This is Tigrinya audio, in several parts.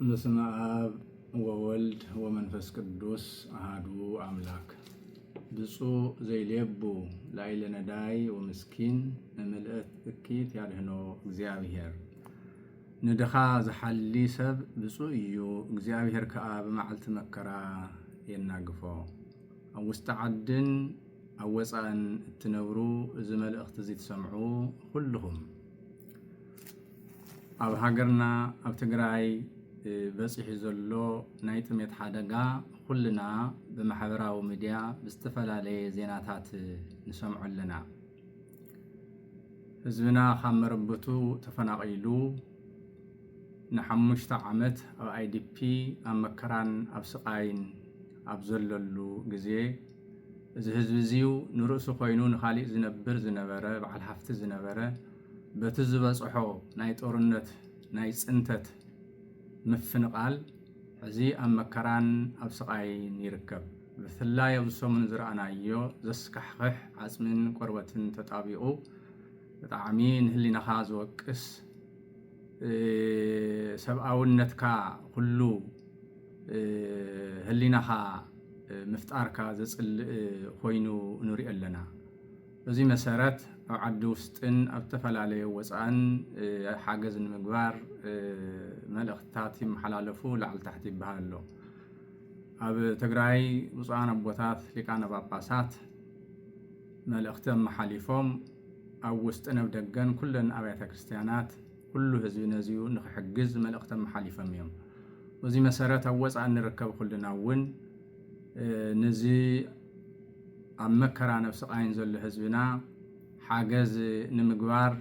በስመ አብ ወወልድ ወመንፈስ ቅዱስ አሐዱ አምላክ። ብፁዕ ዘይሌቡ ላዕለ ነዳይ ወምስኪን እምልእት እኪት ያድህኖ እግዚአብሔር። ንድኻ ዝሓሊ ሰብ ብፁዕ እዩ፣ እግዚአብሔር ከዓ ብመዓልቲ መከራ የናግፎ። ኣብ ውሽጢ ዓድን ኣብ ወፃእን እትነብሩ እዚ መልእኽቲ እዚ ትሰምዑ ኩልኹም ኣብ ሃገርና ኣብ ትግራይ በፂሑ ዘሎ ናይ ጥሜት ሓደጋ ኩልና ብማሕበራዊ ሚድያ ብዝተፈላለየ ዜናታት ንሰምዖ ኣለና። ህዝብና ካብ መረበቱ ተፈናቂሉ ን5 ዓመት ኣብ IDP ኣብ መከራን ኣብ ስቃይን ኣብ ዘለሉ ግዜ እዚ ህዝቢ እዚዩ ንርእሱ ኮይኑ ንኻሊእ ዝነበረ በዓል ሃፍቲ ዝነበረ በቲ ዝበፅሖ ናይ ጦርነት ናይ ፅንተት ምፍንቃል ሕዚ ኣብ መከራን ኣብ ስቃይን ይርከብ። ብፍላይ ኣብ ሰሙን ዝረኣናዮ ዘስካሕክሕ ዓፅምን ቆርበትን ተጣቢቑ ብጣዕሚ ንህሊናኻ ዝወቅስ ሰብኣውነትካ ኩሉ ህሊናኻ ምፍጣርካ ዘፅልእ ኮይኑ ንሪኦ ኣለና። በዚ መሰረት ኣብ ዓዲ ውስጥን ኣብ ተፈላለየ ወፃእን ሓገዝ ንምግባር መልእኽትታት ይመሓላለፉ ላዕሊ ታሕቲ ይበሃል ኣሎ። ኣብ ትግራይ ብፁዓን ኣቦታት ሊቃነ ጳጳሳት መልእኽቲ ኣመሓሊፎም ኣብ ውስጥን ኣብ ደገን ኩለን ኣብያተ ክርስቲያናት ኩሉ ህዝቢ ነዚዩ ንክሕግዝ መልእኽቲ ኣመሓሊፎም እዮም። በዚ መሰረት ኣብ ወፃእ ንርከብ ኩልና እውን ነዚ ኣብ መከራ ናብ ስቃይን ዘሎ ህዝብና ሓገዝ ንምግባር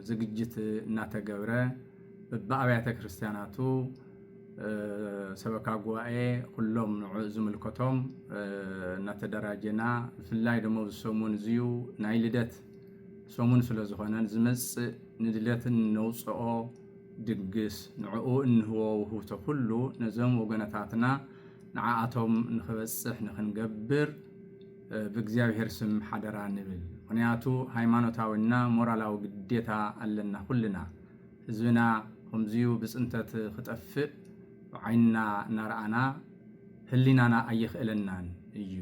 ዝግጅት እናተገብረ በብኣብያተ ክርስቲያናቱ ሰበካ ጉባኤ ኩሎም ንዑ ዝምልከቶም እናተደራጀና ብፍላይ ደሞ ሰሙን እዚዩ ናይ ልደት ሰሙን ስለ ዝኾነን ዝመፅእ ንድለትን ነውፅኦ ድግስ ንዕኡ እንህቦ ውህብቶ ኩሉ ነዞም ወገነታትና ንዓኣቶም ንክበፅሕ ንክንገብር ብእግዚአብሔር ስም ሓደራ ንብል። ምክንያቱ ሃይማኖታዊና ሞራላዊ ግዴታ ኣለና ኩልና። ህዝብና ከምዚዩ ብፅንተት ክጠፍእ ዓይንና እናረኣና ህሊናና ኣይኽእለናን እዩ።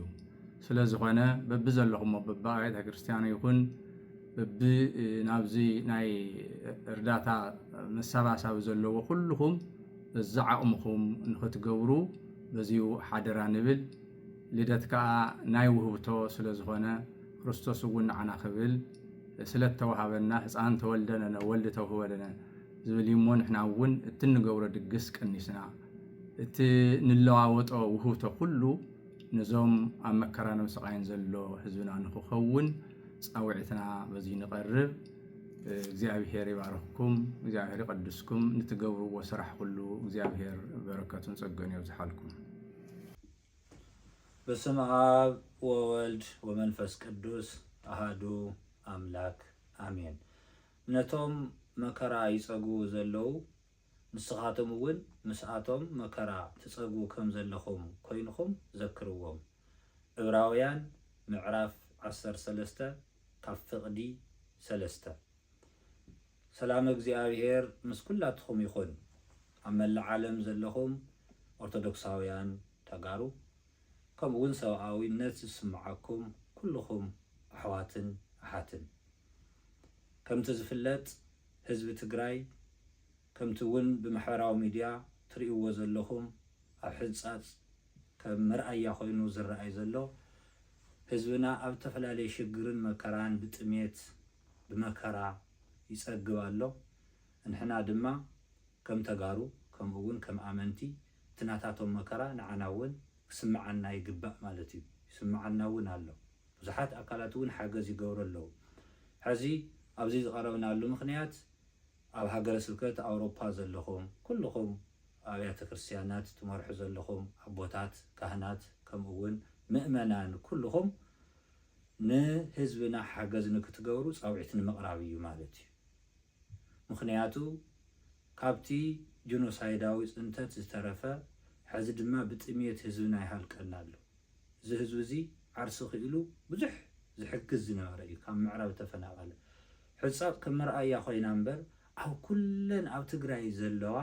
ስለ ዝኾነ በቢ ዘለኹሞ በቢ ኣብያተ ክርስቲያን ይኹን በቢ ናብዚ ናይ እርዳታ መሰባሰቢ ዘለዎ ኩልኹም በዚ ዓቕምኹም ንክትገብሩ በዚሁ ሓደራ ንብል። ልደት ከዓ ናይ ውህብቶ ስለ ዝኾነ ክርስቶስ እውን ንዓና ክብል ስለተዋሃበና ህፃን ተወልደነ ወልዲ ተውህበለነ ዝብል እሞ ንሕና እውን እቲ ንገብሮ ድግስ ቀኒስና እቲ ንለዋወጦ ውህብቶ ኩሉ ነዞም ኣብ መከራን ኣብ ስቃይን ዘሎ ህዝብና ንክኸውን ፃውዒትና በዚ ንቐርብ። እግዚአብሔር ይባረኽኩም፣ እግዚአብሔር ይቀድስኩም። ንትገብርዎ ስራሕ ኩሉ እግዚአብሔር በረከቱን ፀገን ይብዝሓልኩም። በስመ አብ ወወልድ ወመንፈስ ቅዱስ አሐዱ አምላክ አሜን። ነቶም መከራ ይፀግቡ ዘለው ንስኻቶም እውን ምስኣቶም መከራ ትፀግቡ ከም ዘለኹም ኮይንኹም ዘክርዎም። ዕብራውያን ምዕራፍ 13 ካብ ፍቕዲ 3። ሰላም እግዚአብሔር ምስ ኩላትኩም ይኹን። ኣብ መላእ ዓለም ዘለኹም ኦርቶዶክሳውያን ተጋሩ ከምኡ እውን ሰብኣዊነት ዝስምዓኩም ኩልኹም ኣሕዋትን ኣሓትን። ከምቲ ዝፍለጥ ህዝቢ ትግራይ ከምቲ እውን ብማሕበራዊ ሚድያ ትርእይዎ ዘለኹም ኣብ ሕፃፅ ከም መርኣያ ኮይኑ ዝረኣይ ዘሎ ህዝብና ኣብ ተፈላለየ ሽግርን መከራን ብጥሜት ብመከራ ይፀግብ ኣሎ። ንሕና ድማ ከም ተጋሩ ከምኡ እውን ከም ኣመንቲ ትናታቶም መከራ ንዓና እውን ክስምዓና ይግባእ ማለት እዩ። ይስምዓና እውን ኣሎ። ብዙሓት ኣካላት እውን ሓገዝ ይገብሩ ኣለዉ። ሕዚ ኣብዚ ዝቐረብናሉ ምክንያት ኣብ ሃገረ ስብከት ኣውሮፓ ዘለኹም ኩልኹም ኣብያተ ክርስቲያናት ትመርሑ ዘለኹም ኣቦታት ካህናት ከምኡ እውን ምእመናን ኩልኹም ንህዝብና ሓገዝ ንክትገብሩ ፃውዒት ንምቕራብ እዩ ማለት እዩ። ምክንያቱ ካብቲ ጆኖሳይዳዊ ፅንተት ዝተረፈ ሕዚ ድማ ብጥሜት ህዝብና ይሃልቀና ኣሎ። እዚ ህዝቢ እዚ ዓርሲ ክኢሉ ብዙሕ ዝሕግዝ ዝነበረ እዩ ካብ ምዕራብ ተፈናቐለ። ሕፃፅ ከም መርኣያ ኮይና እምበር ኣብ ኩለን ኣብ ትግራይ ዘለዋ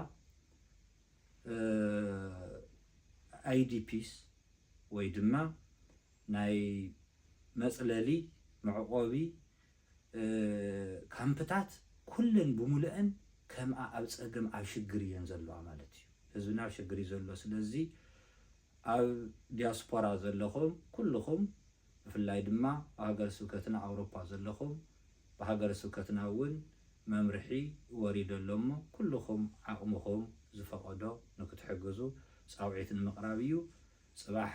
IDPs ወይ ድማ ናይ መጽለሊ መዕቆቢ ካምፕታት ኩለን ብሙሉአን ከም ኣብ ፀገም ኣብ ሽግር እየን ዘለዋ ማለት እዩ ህዝብና ኣብ ሽግር ዘሎ ስለዚ ኣብ ዲያስፖራ ዘለኹም ኩልኹም ብፍላይ ድማ ሃገረ ስብከትና ኣውሮፓ ዘለኹም ብሃገረ ስብከትና እውን መምርሒ ወሪደሎሞ ኩልኹም ዓቕምኹም ዝፈቀዶ ንክትሕግዙ ጻውዒት ንምቕራብ እዩ ጽባሕ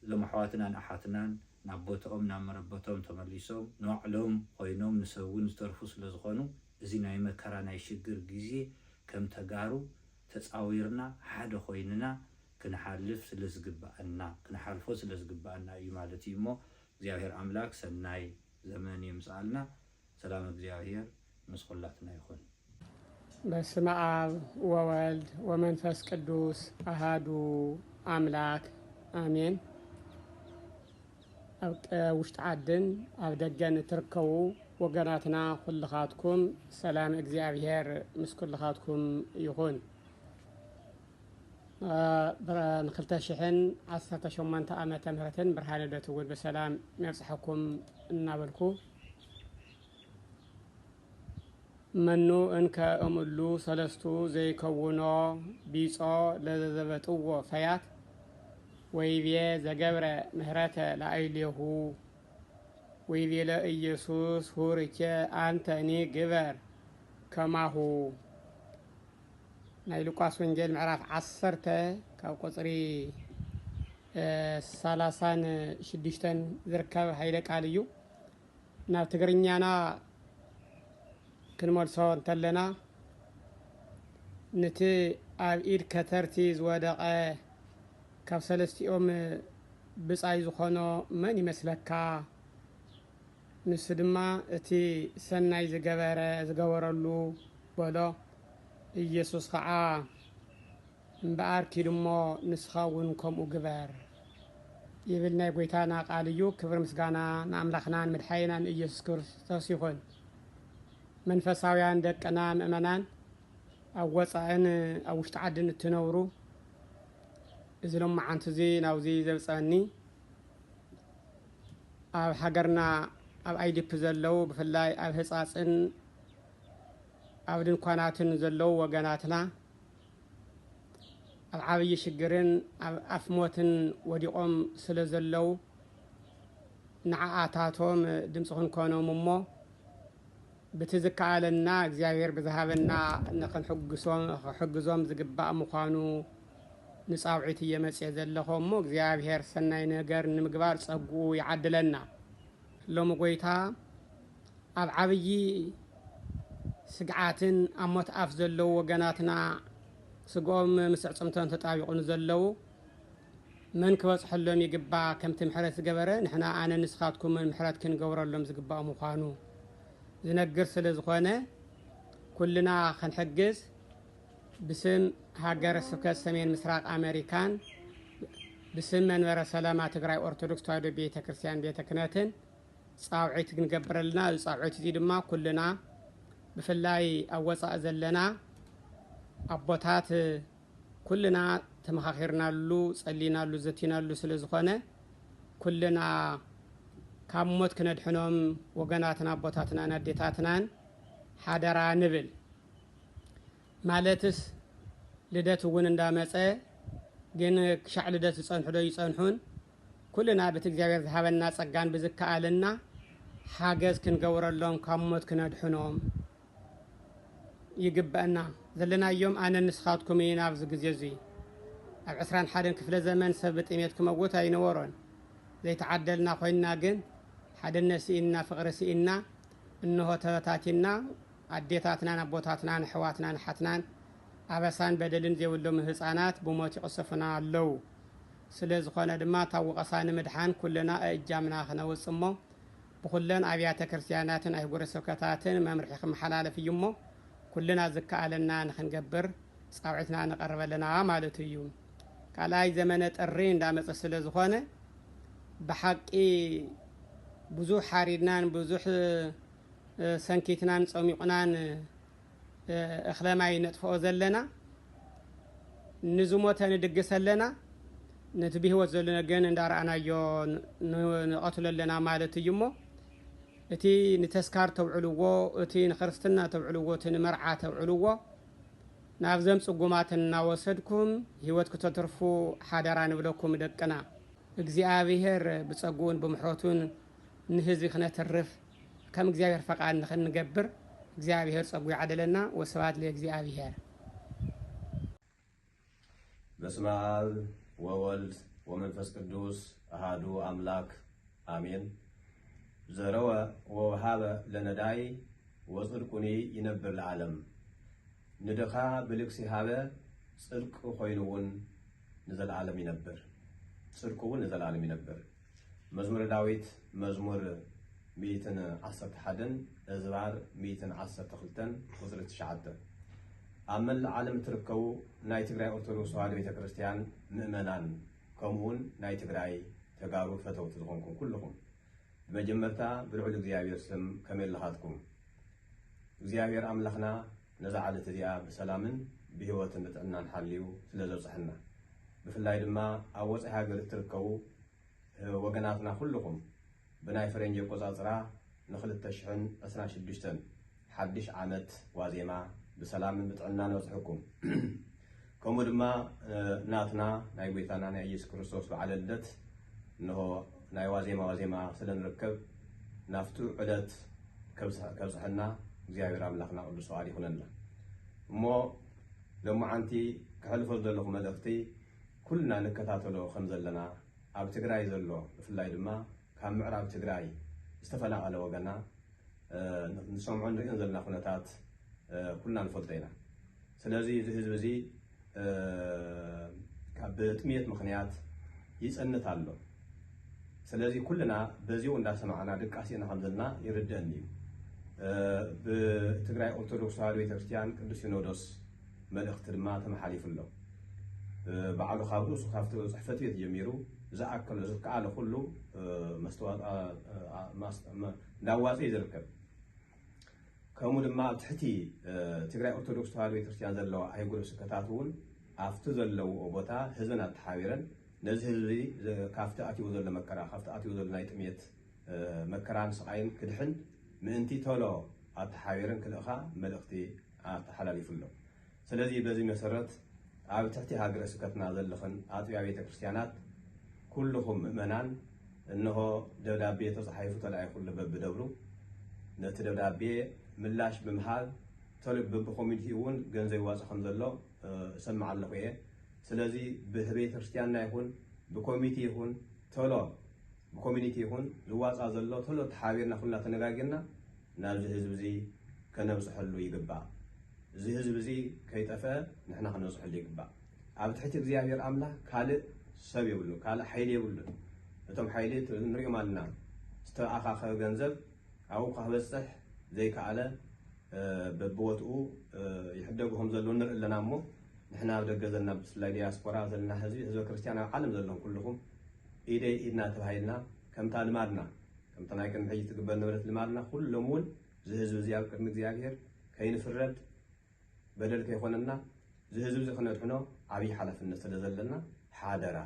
ዘመሓዋትናን ኣሓትናን ናብ ቦታኦም ናብ መረበቶም ተመሊሶም ንባዕሎም ኮይኖም ንሰውን ዝተርፉ ስለ ዝኾኑ እዚ ናይ መከራ ናይ ሽግር ግዜ ከም ተጋሩ ተጻዊርና ሓደ ኮይንና ክንሓልፍ ስለዝግባአና ክንሓልፎ ስለዝግባአና እዩ ማለት እዩ ሞ እግዚአብሔር አምላክ ሰናይ ዘመን ይምጻልና ሰላም እግዚአብሔር መስኮላትና ይሁን በስመ አብ ወወልድ ወመንፈስ ቅዱስ አሃዱ አምላክ አሜን። ውሽጥ ዓድን ኣብ ደገን ትርከቡ ወገናትና ኩልኻትኩም ሰላም እግዚአብሔር ምስ ኩልኻትኩም ይሁን። ብ2018 ዓመተ ምህረትን ብርሃነ ልደት እውን በሰላም መብጽሐኩም እናበልኩ መኑ እንከ እምሉ ሰለስቱ ዘይከውኖ ቢጾ ለዘዘበጥዎ ፈያት ወይቤ ዘገብረ ምህረተ ለአይሌሁ ወይቤ ለኢየሱስ ሁርኬ አንተኒ ግበር ከማሁ ናይ ሉቃስ ወንጌል ምዕራፍ 10 ካብ ቁጽሪ 36 ዝርከብ ኃይለ ቃል እዩ ናብ ትግርኛና ክንመልሶ እንተለና ነቲ ኣብ ኢድ ከተርቲ ዝወደቀ ካብ ሰለስቲኦም ብጻይ ዝኾኖ መን ይመስለካ ንሱ ድማ እቲ ሰናይ ዝገበረሉ በሎ ኢየሱስ ከዓ እምበኣር ኪድሞ ንስኻ እውን ከምኡ ግበር ይብል ናይ ጎይታና ቃል እዩ። ክብር ምስጋና ንኣምላኽናን መድሓይናን ኢየሱስ ክርስቶስ ይኹን። መንፈሳውያን ደቅና ምእመናን ኣብ ወፃእን ኣብ ውሽጢ ዓድን እትነብሩ እዚ ሎማዓንቲ እዚ ናብዚ ዘብፀኒ ኣብ ሃገርና ኣብ አይዲፕ ዘለው ብፍላይ ኣብ ህፃፅን ኣብ ድንኳናትን ዘለው ወገናትና ኣብ ዓብይ ሽግርን ኣብ ኣፍሞትን ወዲቆም ስለ ዘለው ንዓኣታቶም ድምፂ ክንኮኖም እሞ ብትዝከኣለና እግዚአብሔር ብዝሃበና ንኽንሕግዞም ዝግባእ ምዃኑ ንጻውዒት እየመጽእ ዘለኹ እሞ እግዚአብሔር ሰናይ ነገር ንምግባር ጸጉኡ ይዓድለና። ሎሚ ጎይታ ኣብ ዓብይ ስግዓትን ኣብ ሞት ኣፍ ዘለው ወገናትና ስግኦም ምስ ዕጽምቶም ተጣቢቑን ዘለው መን ክበጽሐሎም ይግባእ ከምቲ ምሕረት ዝገበረ ንሕና ኣነ ንስኻትኩም ምሕረት ክንገብረሎም ዝግባእ ምዃኑ ዝነግር ስለ ዝኾነ ኩልና ክንሕግዝ ብስም ሃገረ ስብከት ሰሜን ምስራቅ አሜሪካን ብስም መንበረ ሰላማ ትግራይ ኦርቶዶክስ ተዋሕዶ ቤተ ክርስቲያን ቤተ ክህነትን ጻውዒት ክንገብረልና ጻውዒት እዚ ድማ ኩልና ብፍላይ ኣብ ወፃእ ዘለና ኣቦታት ኩልና ተመኻኺርናሉ ጸሊናሉ ዘቲናሉ ስለ ዝኾነ ኩልና ካብ ሞት ክነድሕኖም ወገናትና ኣቦታትና ኣዴታትናን ሓደራ ንብል ማለትስ ልደት እውን እንዳመፀ ግን ክሻዕ ልደት ዝጸንሑ ዶ ይጸንሑን ኩልና በቲ እግዚአብሔር ዝሃበና ጸጋን ብዝከኣልና ሓገዝ ክንገብረሎም ካብ ሞት ክነድሕኖም ይግባአና ዘለናዮም ኣነ ንስኻትኩም ኢና ኣብዚ ግዜ እዚ ኣብ 21 ክፍለ ዘመን ሰብ ብጥሜት ክመውት ኣይነበሮን ዘይተዓደልና ኮይና ግን ሓደነት ሲኢና ፍቕሪ ሲኢና እንሆ ተበታቲና ኣዴታትናን ኣቦታትናን ኣሕዋትናን ሓትናን ኣበሳን በደልን ዘይብሎም ህፃናት ብሞት ይቕሰፉና ኣለው። ስለ ዝኾነ ድማ ታወቐሳ ንምድሓን ኩልና እጃምና ክነውፅእ እሞ ብኩለን ኣብያተ ክርስቲያናትን ኣህጉረ ስብከታትን መምርሒ ክመሓላለፍ እዩ እሞ ኩልና ዝከኣለና ንክንገብር ጻውዒትና ንቐርበለና ማለት እዩ። ካልኣይ ዘመነ ጥሪ እንዳመፀ ስለ ዝኾነ ብሓቂ ብዙሕ ሓሪድናን ብዙሕ ሰንኪትናን ጸሚቑናን እኽለማይ ነጥፍኦ ዘለና ንዝሞተ ንድግስ ኣለና ነቲ ብህይወት ዘሎ ግን እንዳረኣናዮ ንቐትለለና ማለት እዩ እሞ እቲ ንተስካር ተውዕልዎ እቲ ንክርስትና ተውዕልዎ እቲ ንመርዓ ተውዕልዎ ናብ ዘም ጽጉማትን እናወሰድኩም ህይወት ከተትርፉ ሓደራ ንብለኩም ደቅና እግዚአብሔር ብጸጉን ብምሕረቱን ንህዝቢ ክነተርፍ ከም እግዚአብሔር ፈቃድ ንኽንገብር እግዚአብሔር ጸጉ ይዓደለና ወስብሐት ለእግዚአብሔር። በስመ አብ ወወልድ ወመንፈስ ቅዱስ አሃዱ አምላክ አሜን። ዘረወ ወወሃበ ለነዳይ ወጽድቁኒ ይነብር ለዓለም። ንድኻ ብልክሲ ሃበ ጽድቅ ኮይኑውን ንዘለዓለም ይነብር። ጽድቁውን ንዘለዓለም ይነብር። መዝሙረ ዳዊት መዝሙር 111 እዝባር 112 ቁጽሪ 9 ኣብ መላእ ዓለም ትርከቡ ናይ ትግራይ ኦርቶዶክስ ተዋህዶ ቤተክርስትያን ምእመናን ከምኡውን ናይ ትግራይ ተጋሩ ፈተውቲ ዝኾንኩም ኩልኩም ብመጀመርታ ብልዑል እግዚአብሔር ስም ከመይ ኣለኻትኩም? እግዚአብሔር ኣምላኽና ነዛ ዓለት እዚኣ ብሰላምን ብህይወትን ብጥዕናን ሓልዩ ስለ ዘብፅሐና ብፍላይ ድማ ኣብ ወፃኢ ሃገር እትርከቡ ወገናትና ኩልኩም ብናይ ፈረንጂ ኣቆፃፅራ ን2026 ሓድሽ ዓመት ዋዜማ ብሰላምን ብጥዕናን ነብፅሐኩም። ከምኡ ድማ ናትና ናይ ጎይታና ናይ ኢየሱስ ክርስቶስ በዓለ ልደት እንሆ ናይ ዋዜማ ስለ ንርከብ ናፍቱ ዕለት ከብፅሐና እግዚአብሔር ኣምላኽና ቅዱስ ፈቃድ ይኹነና እሞ ሎማዓንቲ ክሕልፎ ዘለኹ መልእኽቲ ኩልና ንከታተሎ ከም ዘለና ኣብ ትግራይ ዘሎ ብፍላይ ድማ ካብ ምዕራብ ትግራይ ዝተፈናቐለ ወገና ንሰምዖ ንሪኦን ዘለና ኩነታት ኩልና ንፈልጦ ኢና። ስለዚ እዚ ህዝቢ እዚ ብጥሜት ምክንያት ይፀንት ኣሎ። ስለዚ ኩልና በዚሁ እንዳሰማዕና ድቃሲና ከም ዘለና ይርድአኒ እዩ። ብትግራይ ኦርቶዶክስ ተዋህዶ ቤተክርስትያን ቅዱስ ሲኖዶስ መልእኽቲ ድማ ተመሓሊፉ ኣሎ። በዓሉ ካብ ርእሱ ካብቲ ፅሕፈት ቤት ጀሚሩ ዝኣከሎ ዝከኣለ ኩሉ እንዳዋፅእ ዝርከብ ከምኡ ድማ ኣብ ትሕቲ ትግራይ ኦርቶዶክስ ተዋህዶ ቤተክርስትያን ዘለዎ ኣህጉረ ስብከታት እውን ኣብቲ ዘለዎ ቦታ ህዝብን ኣተሓቢረን ነዚ ህዝቢ ካብቲ ኣትይዎ ዘሎ መከራ ካብቲ ኣትይዎ ዘሎ ናይ ጥሜት መከራን ስቃይን ክድሕን ምእንቲ ቶሎ ኣተሓቢረን ክልእኻ መልእኽቲ ኣተሓላሊፉ ኣሎ። ስለዚ በዚ መሰረት ኣብ ትሕቲ ሃገረ ስብከትና ዘለኽን ኣጥቢያ ቤተክርስትያናት ኩልኩም ምእመናን እንሆ ደብዳቤ ተፃሒፉ ተለኣይኩሉ በብደብሩ ነቲ ደብዳቤ ምላሽ ብምሃብ ቶሎ በብኮሚኒቲ እውን ገንዘብ ይዋፅእ ከም ዘሎ ሰማዕ ኣለኹ እየ። ስለዚ ብቤተክርስትያንና ይኹን ብኮሚኒቲ ይኹን ቶሎ ብኮሚኒቲ ይኹን ዝዋፅእ ዘሎ ቶሎ ተሓቢርና ኩልና ተነጋጊርና ናብዚ ህዝቢ እዚ ከነብፅሐሉ ይግባእ። እዚ ህዝቢ እዚ ከይጠፍአ ንሕና ክነብፅሐሉ ይግባእ። ኣብ ትሕቲ እግዚአብሔር ኣምላኽ ካልእ ሰብ የብሉ ካልእ ሓይሊ የብሉ። እቶም ሓይሊ ንሪኦም ኣለና ዝተኣኻኸበ ገንዘብ ኣብኡ ክበፅሕ ዘይከኣለ በብወትኡ ይሕደጉ ከም ዘለዉ ንርኢ ኣለና እሞ ንሕና ኣብ ደገ ዘለና ብፍላይ ዲያስፖራ ዘለና ህዝበ ክርስቲያን ኣብ ዓለም ዘለኹም ኩልኩም ኢደይ ኢድና ተባሂልና ከምታ ልማድና ከምታ ናይ ቅድሚ ሕጂ ትግበር ንብረት ልማድና ኩሎም እውን እዚ ህዝቢ እዚ ኣብ ቅድሚ እግዚአብሔር ከይንፍረድ በደል ከይኮነና እዚ ህዝቢ እዚ ክነድሕኖ ዓብዪ ሓላፍነት ስለ ዘለና ሓደራ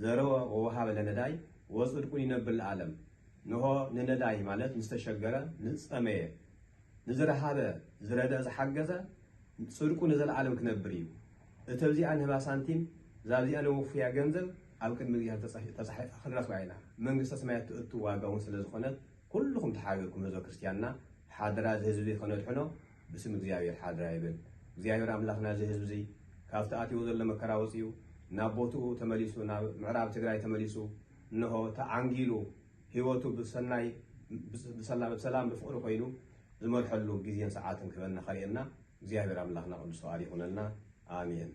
ዘረወ ወወሃበ ለነዳይ ወጽድቁን ይነብር ለዓለም። ንሆ ንነዳይ ማለት ንዝተሸገረ ንፀመየ ንዝረሃበ ዝረደአ ዝሓገዘ ጽድቁ ንዘለዓለም ክነብር እዩ። እቲ ኣብዚኣ ንህባ ሳንቲም እዛ ኣብዚኣ ነውፍያ ገንዘብ ኣብ ቅድሚ እግዚአብሔር ክንረኽባ ኢና። መንግስተ ሰማያት ትእቱ ዋጋ እውን ስለ ዝኾነት ኩልኩም ተሓቢርኩም ህዝበ ክርስቲያንና ሓደራ እዚ ህዝቢ ክነድሕኖ ብስም እግዚአብሔር ሓደራ ይብል። እግዚአብሔር ኣምላኽና እዚ ህዝቢ እዚ ካብቲ ኣትይዎ ዘሎ መከራ ወፂኡ ናብ ቦትኡ ተመሊሱ ናብ ምዕራብ ትግራይ ተመሊሱ እንሆ ተዓንጊሉ ህይወቱ ብሰናይ ብሰላም ብፍቅሪ ኮይኑ ዝመርሐሉ ግዜን ሰዓትን ክበና ኸሪአና እግዚአብሔር ኣምላኽና ቅዱስ ፈቃድ ይኹነልና አሜን።